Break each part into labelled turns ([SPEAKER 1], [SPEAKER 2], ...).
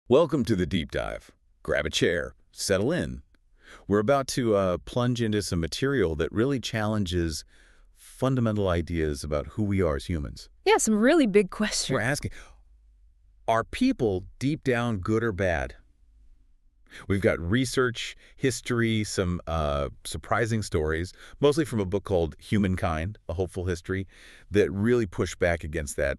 [SPEAKER 1] Welcome to the deep dive. Grab a chair, settle in. We're about to plunge into some material that really challenges fundamental ideas about who we are as humans.
[SPEAKER 2] Yeah, some really big
[SPEAKER 1] We're
[SPEAKER 2] questions.
[SPEAKER 1] asking, are people deep down good or bad? We've got research, history, some surprising stories, mostly from a book called Humankind, A Hopeful History, that really push back against that,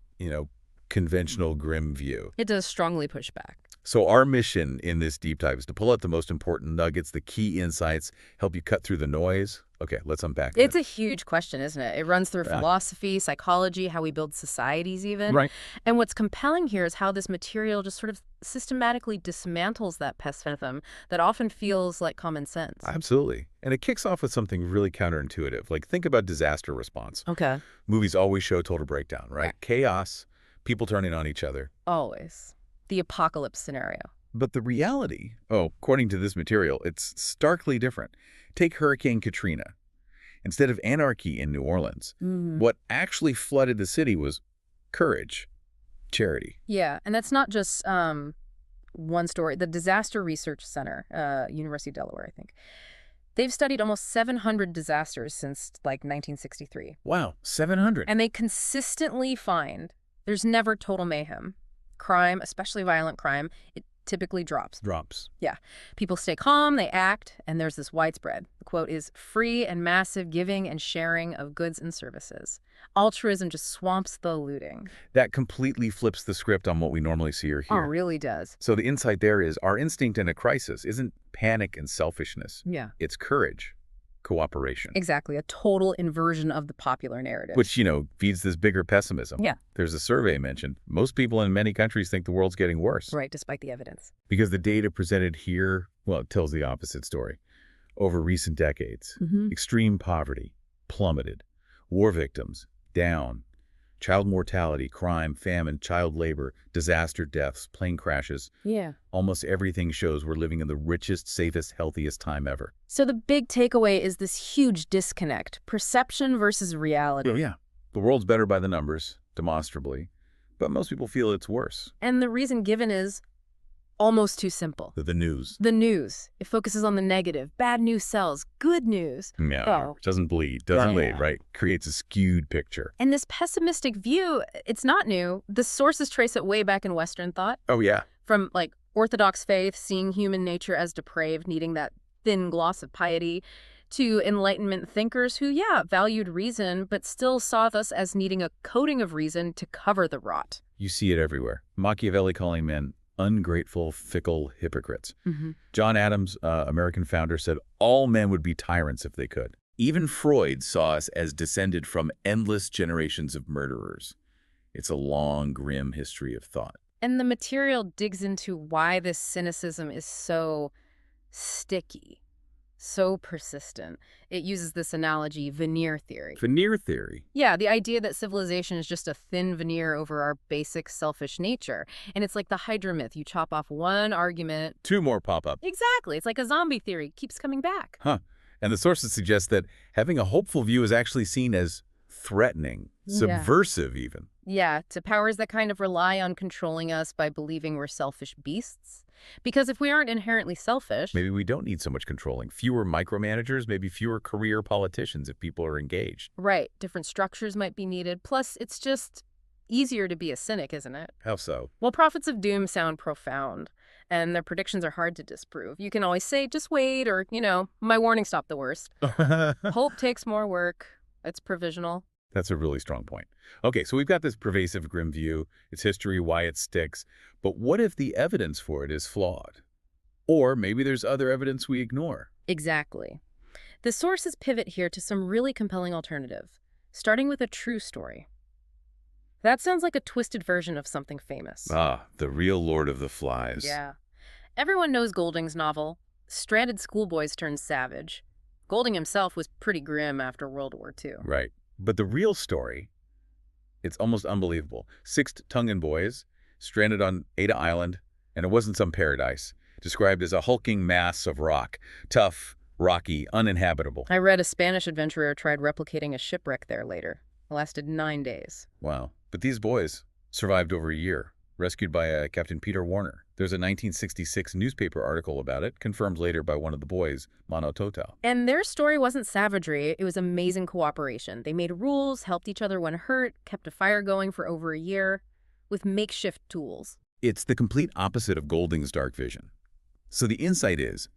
[SPEAKER 1] conventional grim view.
[SPEAKER 2] It does strongly push back.
[SPEAKER 1] So our mission in this deep dive is to pull out the most important nuggets, the key insights, help you cut through the noise. Okay, let's unpack
[SPEAKER 2] It's
[SPEAKER 1] that.
[SPEAKER 2] a huge question, isn't it? It runs through
[SPEAKER 1] Yeah.
[SPEAKER 2] philosophy, psychology, how we build societies even.
[SPEAKER 1] Right.
[SPEAKER 2] And what's compelling here is how this material just sort of systematically dismantles that pessimism that often feels like common sense.
[SPEAKER 1] Absolutely. And it kicks off with something really counterintuitive. Like, think about disaster response.
[SPEAKER 2] Okay.
[SPEAKER 1] Movies always show total breakdown, right? Chaos, people turning on each other.
[SPEAKER 2] Always. The apocalypse scenario.
[SPEAKER 1] But the reality, according to this material, it's starkly different. Take Hurricane Katrina. Instead of anarchy in New Orleans, what actually flooded the city was courage, charity.
[SPEAKER 2] Yeah, and that's not just one story. The Disaster Research Center, University of Delaware, I think. They've studied almost 700 disasters since, 1963.
[SPEAKER 1] Wow, 700.
[SPEAKER 2] And they consistently find there's never total mayhem. Crime, especially violent crime, it typically drops.
[SPEAKER 1] Drops.
[SPEAKER 2] Yeah. People stay calm, they act, and there's this widespread. The quote is, free and massive giving and sharing of goods and services. Altruism just swamps the looting.
[SPEAKER 1] That completely flips the script on what we normally see or
[SPEAKER 2] Oh,
[SPEAKER 1] hear.
[SPEAKER 2] it really does.
[SPEAKER 1] So the insight there is our instinct in a crisis isn't panic and selfishness.
[SPEAKER 2] Yeah.
[SPEAKER 1] It's courage, cooperation.
[SPEAKER 2] Exactly. A total inversion of the popular narrative.
[SPEAKER 1] Which, feeds this bigger pessimism.
[SPEAKER 2] Yeah.
[SPEAKER 1] There's a survey mentioned. Most people in many countries think the world's getting worse.
[SPEAKER 2] Right, despite the evidence.
[SPEAKER 1] Because the data presented here, well, it tells the opposite story. Over recent decades, extreme poverty plummeted, war victims down, child mortality, crime, famine, child labor, disaster deaths, plane crashes.
[SPEAKER 2] Yeah.
[SPEAKER 1] Almost everything shows we're living in the richest, safest, healthiest time ever.
[SPEAKER 2] So the big takeaway is this huge disconnect, perception versus reality.
[SPEAKER 1] Oh, yeah. The world's better by the numbers, demonstrably, but most people feel it's worse.
[SPEAKER 2] And the reason given is almost too simple.
[SPEAKER 1] The news.
[SPEAKER 2] The news. It focuses on the negative. Bad news sells. Good news.
[SPEAKER 1] Yeah,
[SPEAKER 2] Oh.
[SPEAKER 1] doesn't bleed, doesn't
[SPEAKER 2] Yeah.
[SPEAKER 1] lead, right? Creates a skewed picture.
[SPEAKER 2] And this pessimistic view, it's not new. The sources trace it way back in Western thought,
[SPEAKER 1] Oh, yeah.
[SPEAKER 2] from Orthodox faith, seeing human nature as depraved, needing that thin gloss of piety, to Enlightenment thinkers who, valued reason, but still saw us as needing a coating of reason to cover the rot.
[SPEAKER 1] You see it everywhere. Machiavelli calling men ungrateful, fickle hypocrites. John Adams, American founder, said all men would be tyrants if they could. Even Freud saw us as descended from endless generations of murderers. It's a long, grim history of thought.
[SPEAKER 2] And the material digs into why this cynicism is so sticky, so persistent. It uses this analogy, veneer theory.
[SPEAKER 1] Veneer theory.
[SPEAKER 2] Yeah, the idea that civilization is just a thin veneer over our basic selfish nature. And it's like the Hydra myth. You chop off one argument.
[SPEAKER 1] Two more pop up.
[SPEAKER 2] Exactly. It's like a zombie theory. Keeps coming back.
[SPEAKER 1] Huh. And the sources suggest that having a hopeful view is actually seen as threatening, subversive even.
[SPEAKER 2] Yeah, to powers that kind of rely on controlling us by believing we're selfish beasts. Because if we aren't inherently selfish...
[SPEAKER 1] Maybe we don't need so much controlling. Fewer micromanagers, maybe fewer career politicians if people are engaged.
[SPEAKER 2] Right. Different structures might be needed. Plus, it's just easier to be a cynic, isn't it?
[SPEAKER 1] How so?
[SPEAKER 2] Well, prophets of doom sound profound, and their predictions are hard to disprove. You can always say, just wait, or, my warning stopped the worst. Hope takes more work. It's provisional.
[SPEAKER 1] That's a really strong point. Okay, so we've got this pervasive grim view, its history, why it sticks. But what if the evidence for it is flawed? Or maybe there's other evidence we ignore.
[SPEAKER 2] Exactly. The sources pivot here to some really compelling alternative, starting with a true story. That sounds like a twisted version of something famous.
[SPEAKER 1] Ah, the real Lord of the Flies.
[SPEAKER 2] Yeah. Everyone knows Golding's novel, Stranded Schoolboys Turned Savage. Golding himself was pretty grim after World War II.
[SPEAKER 1] Right. But the real story, it's almost unbelievable. 6 Tongan boys stranded on Ada Island, and it wasn't some paradise, described as a hulking mass of rock, tough, rocky, uninhabitable.
[SPEAKER 2] I read a Spanish adventurer tried replicating a shipwreck there later. It lasted 9 days.
[SPEAKER 1] Wow. But these boys survived over a year, rescued by Captain Peter Warner. There's a 1966 newspaper article about it, confirmed later by one of the boys, Mano Toto.
[SPEAKER 2] And their story wasn't savagery, it was amazing cooperation. They made rules, helped each other when hurt, kept a fire going for over a year, with makeshift tools.
[SPEAKER 1] It's the complete opposite of Golding's dark vision. So the insight is,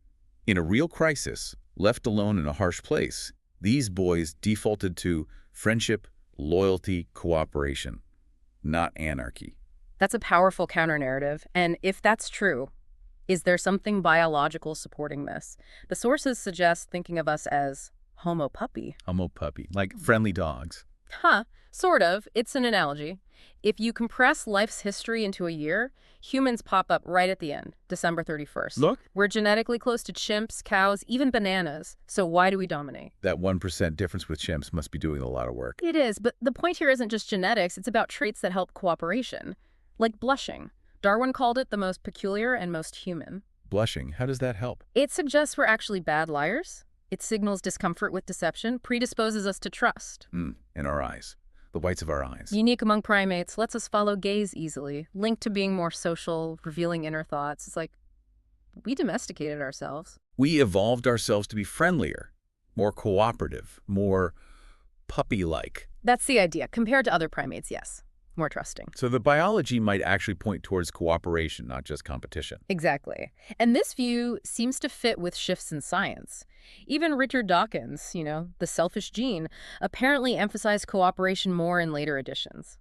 [SPEAKER 1] in a real crisis, left alone in a harsh place, these boys defaulted to friendship, loyalty, cooperation, not anarchy.
[SPEAKER 2] That's a powerful counter-narrative, and if that's true, is there something biological supporting this? The sources suggest thinking of us as Homo puppy.
[SPEAKER 1] Homo puppy, like friendly dogs.
[SPEAKER 2] Huh, sort of. It's an analogy. If you compress life's history into a year, humans pop up right at the end, December 31st.
[SPEAKER 1] Look.
[SPEAKER 2] We're genetically close to chimps, cows, even bananas. So why do we dominate?
[SPEAKER 1] That 1% difference with chimps must be doing a lot of work.
[SPEAKER 2] It is, but the point here isn't just genetics, it's about traits that help cooperation. Like blushing. Darwin called it the most peculiar and most human.
[SPEAKER 1] Blushing, how does that help?
[SPEAKER 2] It suggests we're actually bad liars. It signals discomfort with deception, predisposes us to trust.
[SPEAKER 1] In our eyes. The whites of our eyes.
[SPEAKER 2] Unique among primates, lets us follow gaze easily, linked to being more social, revealing inner thoughts. It's like we domesticated ourselves.
[SPEAKER 1] We evolved ourselves to be friendlier, more cooperative, more puppy-like.
[SPEAKER 2] That's the idea. Compared to other primates, yes. More trusting.
[SPEAKER 1] So the biology might actually point towards cooperation, not just competition.
[SPEAKER 2] Exactly. And this view seems to fit with shifts in science. Even Richard Dawkins, the selfish gene, apparently emphasized cooperation more in later editions.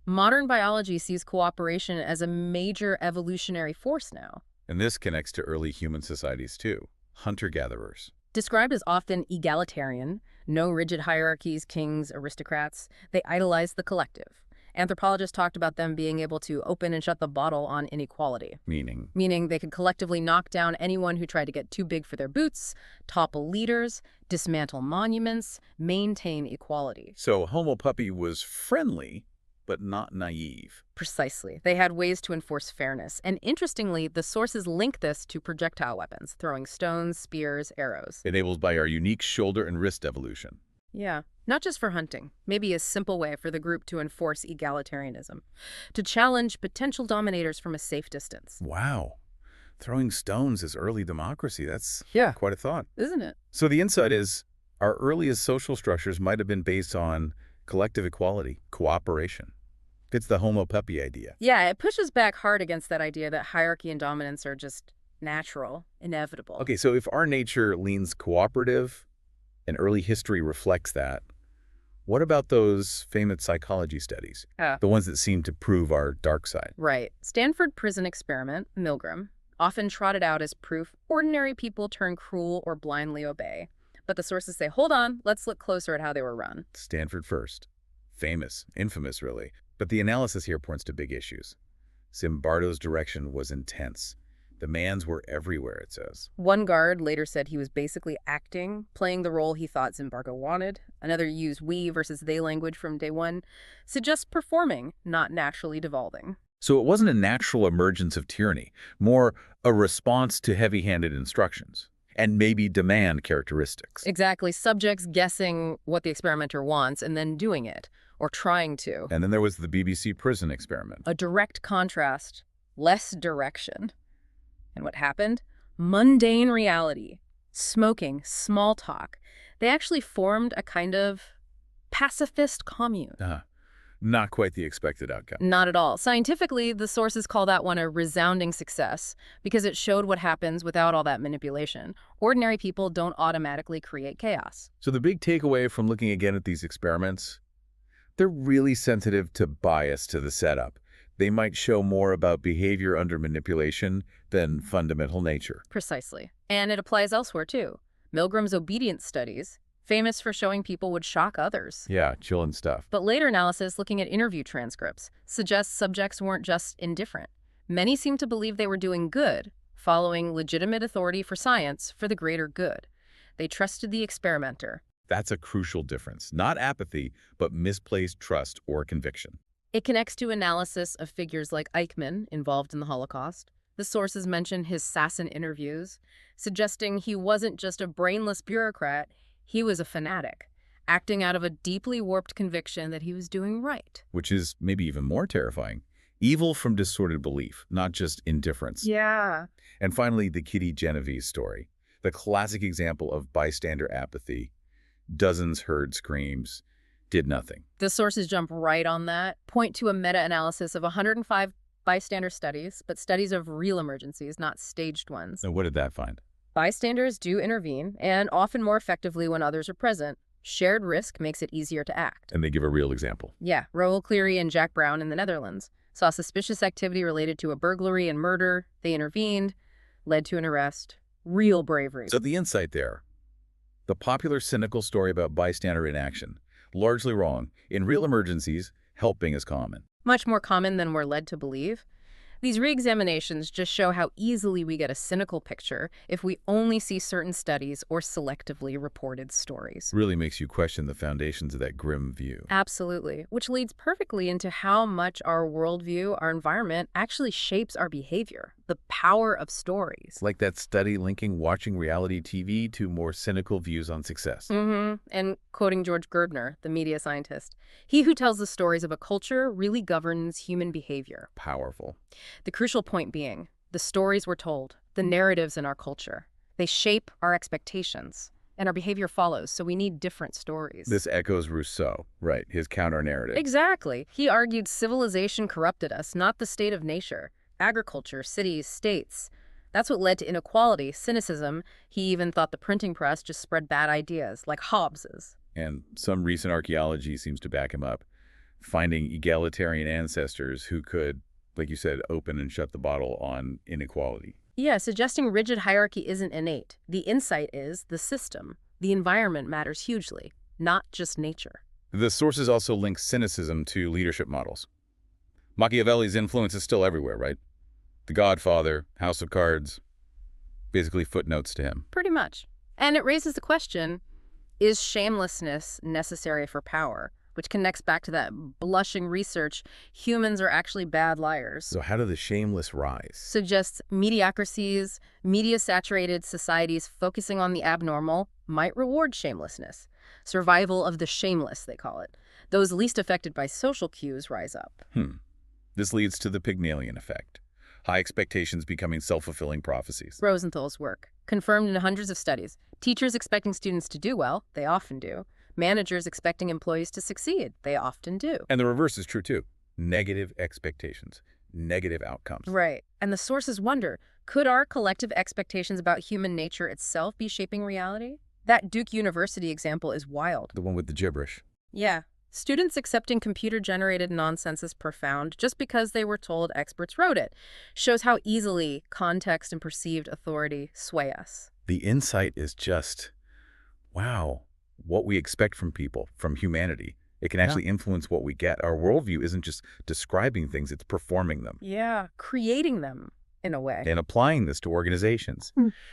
[SPEAKER 2] Modern biology sees cooperation as a major evolutionary force now.
[SPEAKER 1] And this connects to early human societies too. Hunter-gatherers.
[SPEAKER 2] Described as often egalitarian, no rigid hierarchies, kings, aristocrats, they idolized the collective. Anthropologists talked about them being able to open and shut the bottle on inequality. Meaning they could collectively knock down anyone who tried to get too big for their boots, topple leaders, dismantle monuments, maintain equality.
[SPEAKER 1] So Homo puppy was friendly, but not naive.
[SPEAKER 2] Precisely. They had ways to enforce fairness. And interestingly, the sources link this to projectile weapons, throwing stones, spears, arrows.
[SPEAKER 1] Enabled by our unique shoulder and wrist evolution.
[SPEAKER 2] Yeah. Not just for hunting, maybe a simple way for the group to enforce egalitarianism, to challenge potential dominators from a safe distance.
[SPEAKER 1] Wow. Throwing stones is early democracy. That's quite a thought.
[SPEAKER 2] Isn't it?
[SPEAKER 1] So the insight is our earliest social structures might have been based on collective equality, cooperation. It's the Homo puppy idea.
[SPEAKER 2] Yeah, it pushes back hard against that idea that hierarchy and dominance are just natural, inevitable.
[SPEAKER 1] Okay, so if our nature leans cooperative and early history reflects that, what about those famous psychology studies? The ones that seem to prove our dark side?
[SPEAKER 2] Right. Stanford prison experiment, Milgram, often trotted out as proof ordinary people turn cruel or blindly obey. But the sources say, hold on, let's look closer at how they were run.
[SPEAKER 1] Stanford first. Famous, infamous really. But the analysis here points to big issues. Zimbardo's direction was intense. Demands were everywhere, it says.
[SPEAKER 2] One guard later said he was basically acting, playing the role he thought Zimbardo wanted. Another used we versus they language from day one. Suggests performing, not naturally devolving.
[SPEAKER 1] So it wasn't a natural emergence of tyranny, more a response to heavy-handed instructions, and maybe demand characteristics.
[SPEAKER 2] Exactly. Subjects guessing what the experimenter wants and then doing it, or trying to.
[SPEAKER 1] And then there was the BBC prison experiment.
[SPEAKER 2] A direct contrast, less direction. And what happened? Mundane reality, smoking, small talk. They actually formed a kind of pacifist commune.
[SPEAKER 1] Not quite the expected outcome.
[SPEAKER 2] Not at all. Scientifically, the sources call that one a resounding success because it showed what happens without all that manipulation. Ordinary people don't automatically create chaos.
[SPEAKER 1] So the big takeaway from looking again at these experiments, they're really sensitive to bias to the setup. They might show more about behavior under manipulation than fundamental nature.
[SPEAKER 2] Precisely. And it applies elsewhere, too. Milgram's obedience studies, famous for showing people would shock others.
[SPEAKER 1] Yeah, chillin' stuff.
[SPEAKER 2] But later analysis, looking at interview transcripts, suggests subjects weren't just indifferent. Many seem to believe they were doing good, following legitimate authority for science for the greater good. They trusted the experimenter.
[SPEAKER 1] That's a crucial difference. Not apathy, but misplaced trust or conviction.
[SPEAKER 2] It connects to analysis of figures like Eichmann, involved in the Holocaust. The sources mention his Sasson interviews, suggesting he wasn't just a brainless bureaucrat, he was a fanatic, acting out of a deeply warped conviction that he was doing right.
[SPEAKER 1] Which is maybe even more terrifying. Evil from distorted belief, not just indifference.
[SPEAKER 2] Yeah.
[SPEAKER 1] And finally, the Kitty Genovese story, the classic example of bystander apathy. Dozens heard screams, did nothing.
[SPEAKER 2] The sources jump right on that, point to a meta-analysis of 105 bystander studies, but studies of real emergencies, not staged ones.
[SPEAKER 1] So what did that find?
[SPEAKER 2] Bystanders do intervene, and often more effectively when others are present. Shared risk makes it easier to act.
[SPEAKER 1] And they give a real example.
[SPEAKER 2] Yeah, Roel Cleary and Jack Brown in the Netherlands saw suspicious activity related to a burglary and murder. They intervened, led to an arrest. Real bravery.
[SPEAKER 1] So the insight there, the popular cynical story about bystander inaction, largely wrong. In real emergencies, helping is common.
[SPEAKER 2] Much more common than we're led to believe. These re-examinations just show how easily we get a cynical picture if we only see certain studies or selectively reported stories.
[SPEAKER 1] Really makes you question the foundations of that grim view.
[SPEAKER 2] Absolutely, which leads perfectly into how much our worldview, our environment, actually shapes our behavior. The power of stories.
[SPEAKER 1] Like that study linking watching reality TV to more cynical views on success.
[SPEAKER 2] And quoting George Gerbner, the media scientist, he who tells the stories of a culture really governs human behavior.
[SPEAKER 1] Powerful.
[SPEAKER 2] The crucial point being, the stories we're told, the narratives in our culture, they shape our expectations, and our behavior follows, so we need different stories.
[SPEAKER 1] This echoes Rousseau, right, his counter-narrative.
[SPEAKER 2] Exactly. He argued civilization corrupted us, not the state of nature. Agriculture, cities, states. That's what led to inequality, cynicism. He even thought the printing press just spread bad ideas, like Hobbes's.
[SPEAKER 1] And some recent archaeology seems to back him up, finding egalitarian ancestors who could, like you said, open and shut the bottle on inequality.
[SPEAKER 2] Yeah, suggesting rigid hierarchy isn't innate. The insight is the system. The environment matters hugely, not just nature.
[SPEAKER 1] The sources also link cynicism to leadership models. Machiavelli's influence is still everywhere, right? The Godfather, House of Cards, basically footnotes to him.
[SPEAKER 2] Pretty much. And it raises the question, is shamelessness necessary for power? Which connects back to that blushing research, humans are actually bad liars.
[SPEAKER 1] So how do the shameless rise?
[SPEAKER 2] Suggests mediocrities, media-saturated societies focusing on the abnormal might reward shamelessness. Survival of the shameless, they call it. Those least affected by social cues rise up.
[SPEAKER 1] This leads to the Pygmalion effect. High expectations becoming self-fulfilling prophecies.
[SPEAKER 2] Rosenthal's work, confirmed in hundreds of studies. Teachers expecting students to do well, they often do. Managers expecting employees to succeed, they often do.
[SPEAKER 1] And the reverse is true too. Negative expectations, negative outcomes.
[SPEAKER 2] Right. And the sources wonder, could our collective expectations about human nature itself be shaping reality? That Duke University example is wild.
[SPEAKER 1] The one with the gibberish.
[SPEAKER 2] Yeah. Students accepting computer-generated nonsense is profound just because they were told experts wrote it. Shows how easily context and perceived authority sway us.
[SPEAKER 1] The insight is just, wow, what we expect from people, from humanity. It can actually influence what we get. Our worldview isn't just describing things, it's performing them.
[SPEAKER 2] Yeah, creating them in a way.
[SPEAKER 1] And applying this to organizations.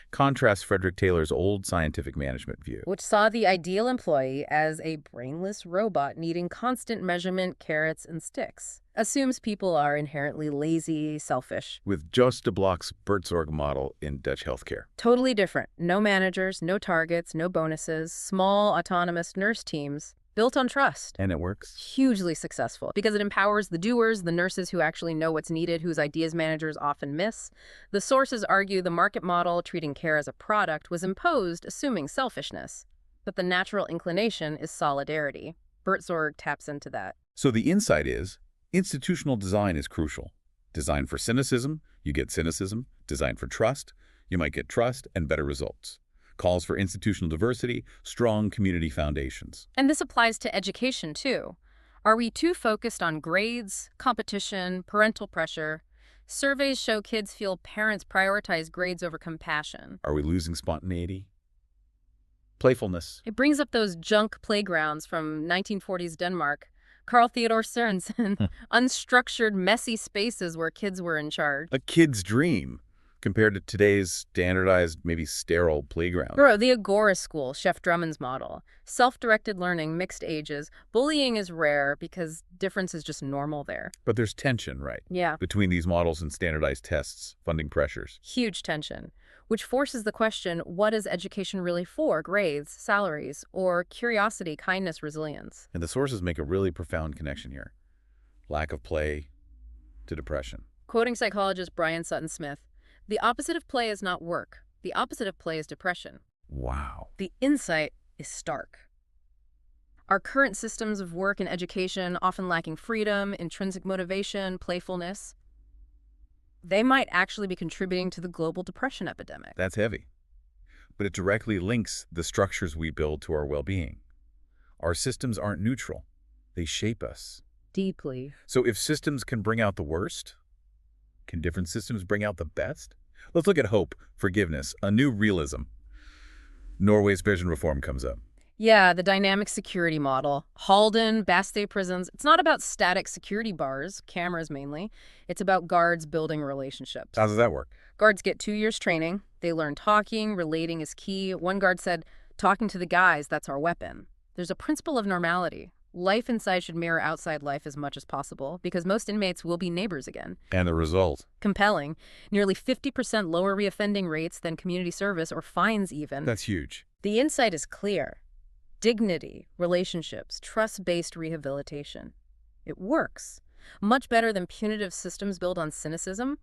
[SPEAKER 1] Contrast Frederick Taylor's old scientific management view.
[SPEAKER 2] Which saw the ideal employee as a brainless robot needing constant measurement, carrots, and sticks. Assumes people are inherently lazy, selfish.
[SPEAKER 1] With Just de Blok's Buurtzorg model in Dutch healthcare.
[SPEAKER 2] Totally different. No managers, no targets, no bonuses, small autonomous nurse teams. Built on trust.
[SPEAKER 1] And it works.
[SPEAKER 2] Hugely successful because it empowers the doers, the nurses who actually know what's needed, whose ideas managers often miss. The sources argue the market model, treating care as a product, was imposed assuming selfishness. But the natural inclination is solidarity. Buurtzorg taps into that.
[SPEAKER 1] So the insight is, institutional design is crucial. Design for cynicism, you get cynicism. Design for trust, you might get trust and better results. Calls for institutional diversity, strong community foundations.
[SPEAKER 2] And this applies to education, too. Are we too focused on grades, competition, parental pressure? Surveys show kids feel parents prioritize grades over compassion.
[SPEAKER 1] Are we losing spontaneity? Playfulness.
[SPEAKER 2] It brings up those junk playgrounds from 1940s Denmark. Carl Theodor Sørensen, unstructured, messy spaces where kids were in charge.
[SPEAKER 1] A kid's dream. Compared to today's standardized, maybe sterile playground.
[SPEAKER 2] Bro, the Agora School, Chef Drummond's model. Self-directed learning, mixed ages. Bullying is rare because difference is just normal there.
[SPEAKER 1] But there's tension, right?
[SPEAKER 2] Yeah.
[SPEAKER 1] Between these models and standardized tests, funding pressures.
[SPEAKER 2] Huge tension, which forces the question, what is education really for? Grades, salaries, or curiosity, kindness, resilience?
[SPEAKER 1] And the sources make a really profound connection here. Lack of play, to depression.
[SPEAKER 2] Quoting psychologist Brian Sutton Smith, "The opposite of play is not work. The opposite of play is depression."
[SPEAKER 1] Wow.
[SPEAKER 2] The insight is stark. Our current systems of work and education, often lacking freedom, intrinsic motivation, playfulness, they might actually be contributing to the global depression epidemic.
[SPEAKER 1] That's heavy. But it directly links the structures we build to our well-being. Our systems aren't neutral. They shape us.
[SPEAKER 2] Deeply.
[SPEAKER 1] So if systems can bring out the worst, can different systems bring out the best? Let's look at hope, forgiveness, a new realism. Norway's prison reform comes up.
[SPEAKER 2] Yeah, the dynamic security model. Halden, Bastille prisons. It's not about static security bars, cameras mainly. It's about guards building relationships.
[SPEAKER 1] How does that work?
[SPEAKER 2] Guards get 2 years training. They learn talking, relating is key. One guard said, "Talking to the guys, that's our weapon." There's a principle of normality. Life inside should mirror outside life as much as possible, because most inmates will be neighbors again.
[SPEAKER 1] And the result?
[SPEAKER 2] Compelling. Nearly 50% lower reoffending rates than community service or fines even.
[SPEAKER 1] That's huge.
[SPEAKER 2] The insight is clear. Dignity, relationships, trust-based rehabilitation. It works. Much better than punitive systems built on cynicism.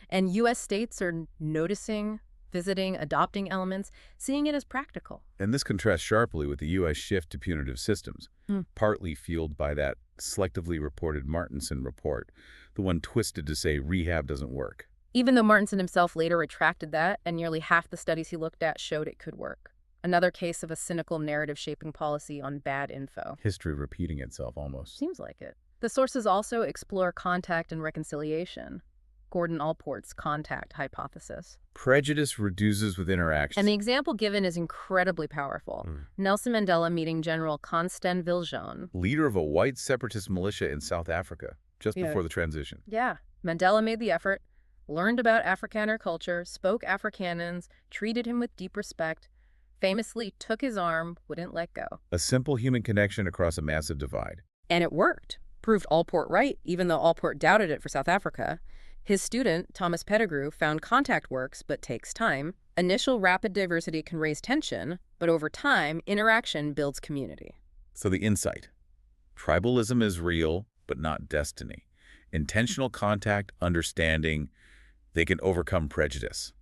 [SPEAKER 2] And U.S. states are noticing, visiting, adopting elements, seeing it as practical.
[SPEAKER 1] And this contrasts sharply with the U.S. shift to punitive systems, partly fueled by that selectively reported Martinson report, the one twisted to say rehab doesn't work.
[SPEAKER 2] Even though Martinson himself later retracted that, and nearly half the studies he looked at showed it could work. Another case of a cynical narrative-shaping policy on bad info.
[SPEAKER 1] History repeating itself, almost.
[SPEAKER 2] Seems like it. The sources also explore contact and reconciliation. Gordon Allport's contact hypothesis.
[SPEAKER 1] Prejudice reduces with interaction.
[SPEAKER 2] And the example given is incredibly powerful. Nelson Mandela meeting General Constant Viljoen.
[SPEAKER 1] Leader of a white separatist militia in South Africa, just before the transition.
[SPEAKER 2] Yeah. Mandela made the effort, learned about Afrikaner culture, spoke Afrikaners, treated him with deep respect, famously took his arm, wouldn't let go.
[SPEAKER 1] A simple human connection across a massive divide.
[SPEAKER 2] And it worked. Proved Allport right, even though Allport doubted it for South Africa. His student, Thomas Pettigrew, found contact works but takes time. Initial rapid diversity can raise tension, but over time, interaction builds community.
[SPEAKER 1] So the insight. Tribalism is real, but not destiny. Intentional contact, understanding, they can overcome prejudice,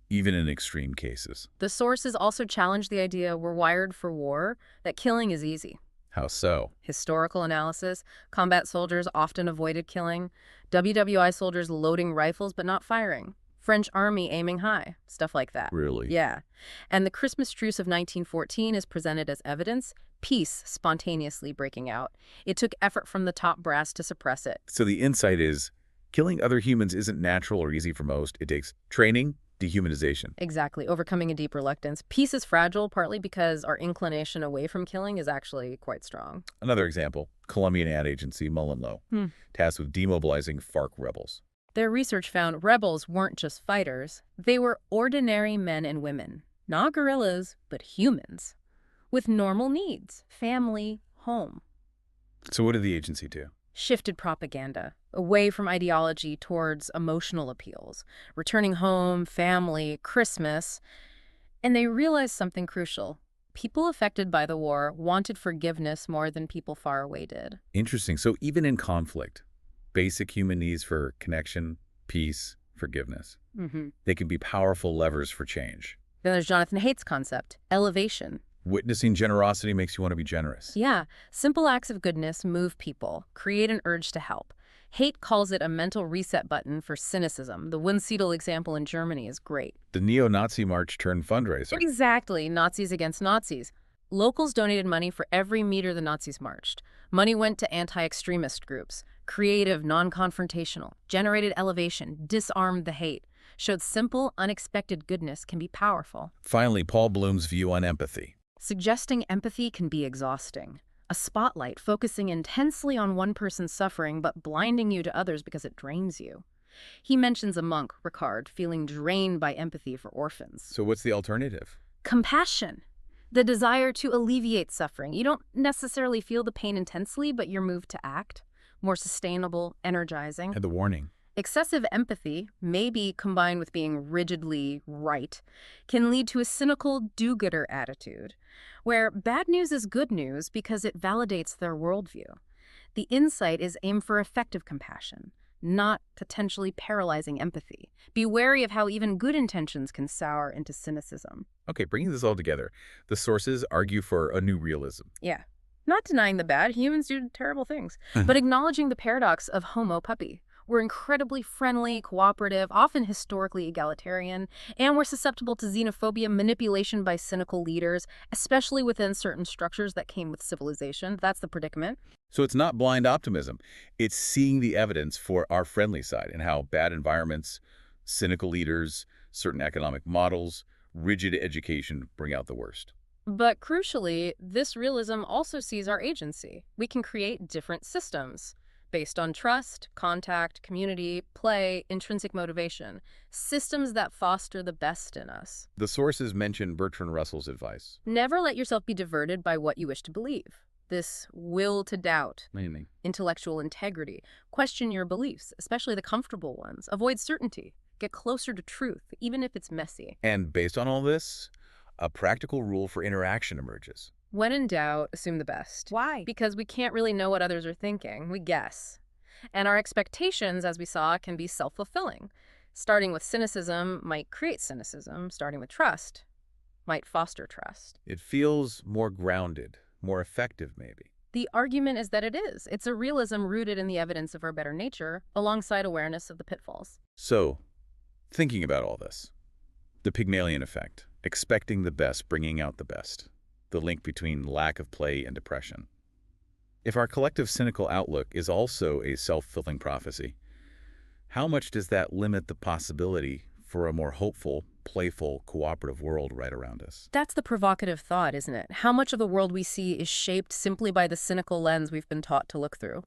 [SPEAKER 1] even in extreme cases.
[SPEAKER 2] The sources also challenge the idea we're wired for war, that killing is easy.
[SPEAKER 1] How so?
[SPEAKER 2] Historical analysis, combat soldiers often avoided killing, WWI soldiers loading rifles but not firing, French army aiming high, stuff like that.
[SPEAKER 1] Really?
[SPEAKER 2] Yeah. And the Christmas truce of 1914 is presented as evidence, peace spontaneously breaking out. It took effort from the top brass to suppress it.
[SPEAKER 1] So the insight is, killing other humans isn't natural or easy for most. It takes training, dehumanization.
[SPEAKER 2] Exactly, overcoming a deep reluctance. Peace is fragile, partly because our inclination away from killing is actually quite strong.
[SPEAKER 1] Another example, Colombian ad agency Mullenlow, tasked with demobilizing FARC rebels.
[SPEAKER 2] Their research found rebels weren't just fighters. They were ordinary men and women. Not guerrillas, but humans. With normal needs. Family, home.
[SPEAKER 1] So what did the agency do?
[SPEAKER 2] Shifted propaganda, away from ideology towards emotional appeals, returning home, family, Christmas. And they realized something crucial. People affected by the war wanted forgiveness more than people far away did. Interesting.
[SPEAKER 1] So even in conflict, basic human needs for connection, peace, forgiveness, they can be powerful levers for change.
[SPEAKER 2] Then there's Jonathan Haidt's concept, elevation.
[SPEAKER 1] Witnessing generosity makes you want to be generous.
[SPEAKER 2] Yeah, simple acts of goodness move people, create an urge to help. Haidt calls it a mental reset button for cynicism. The Wunsiedel example in Germany is great.
[SPEAKER 1] The neo-Nazi march turned fundraiser.
[SPEAKER 2] Exactly, Nazis against Nazis. Locals donated money for every meter the Nazis marched. Money went to anti-extremist groups. Creative, non-confrontational, generated elevation, disarmed the hate, showed simple, unexpected goodness can be powerful.
[SPEAKER 1] Finally, Paul Bloom's view on empathy.
[SPEAKER 2] Suggesting empathy can be exhausting. A spotlight focusing intensely on one person's suffering but blinding you to others because it drains you. He mentions a monk, Ricard, feeling drained by empathy for orphans.
[SPEAKER 1] So what's the alternative?
[SPEAKER 2] Compassion. The desire to alleviate suffering. You don't necessarily feel the pain intensely, but you're moved to act. More sustainable, energizing.
[SPEAKER 1] And the warning.
[SPEAKER 2] Excessive empathy, maybe combined with being rigidly right, can lead to a cynical do-gooder attitude, where bad news is good news because it validates their worldview. The insight is aim for effective compassion, not potentially paralyzing empathy. Be wary of how even good intentions can sour into cynicism.
[SPEAKER 1] Okay, bringing this all together, the sources argue for a new realism.
[SPEAKER 2] Yeah. Not denying the bad, humans do terrible things, but acknowledging the paradox of Homo puppy. We're incredibly friendly, cooperative, often historically egalitarian, and we're susceptible to xenophobia, manipulation by cynical leaders, especially within certain structures that came with civilization. That's the predicament.
[SPEAKER 1] So it's not blind optimism. It's seeing the evidence for our friendly side and how bad environments, cynical leaders, certain economic models, rigid education bring out the worst.
[SPEAKER 2] But crucially, this realism also sees our agency. We can create different systems based on trust, contact, community, play, intrinsic motivation, systems that foster the best in us.
[SPEAKER 1] The sources mention Bertrand Russell's advice.
[SPEAKER 2] Never let yourself be diverted by what you wish to believe. This will to doubt,
[SPEAKER 1] Meaning,
[SPEAKER 2] intellectual integrity. Question your beliefs, especially the comfortable ones. Avoid certainty. Get closer to truth, even if it's messy.
[SPEAKER 1] and based on all this, a practical rule for interaction emerges.
[SPEAKER 2] When in doubt, assume the best.
[SPEAKER 3] Why?
[SPEAKER 2] Because we can't really know what others are thinking. We guess. And our expectations, as we saw, can be self-fulfilling. Starting with cynicism might create cynicism. Starting with trust might foster trust.
[SPEAKER 1] It feels more grounded, more effective maybe.
[SPEAKER 2] The argument is that it is. It's a realism rooted in the evidence of our better nature, alongside awareness of the pitfalls.
[SPEAKER 1] So, thinking about all this, the Pygmalion effect, expecting the best, bringing out the best, the link between lack of play and depression. If our collective cynical outlook is also a self-fulfilling prophecy, how much does that limit the possibility for a more hopeful, playful, cooperative world right around us?
[SPEAKER 2] That's the provocative thought, isn't it? How much of the world we see is shaped simply by the cynical lens we've been taught to look through?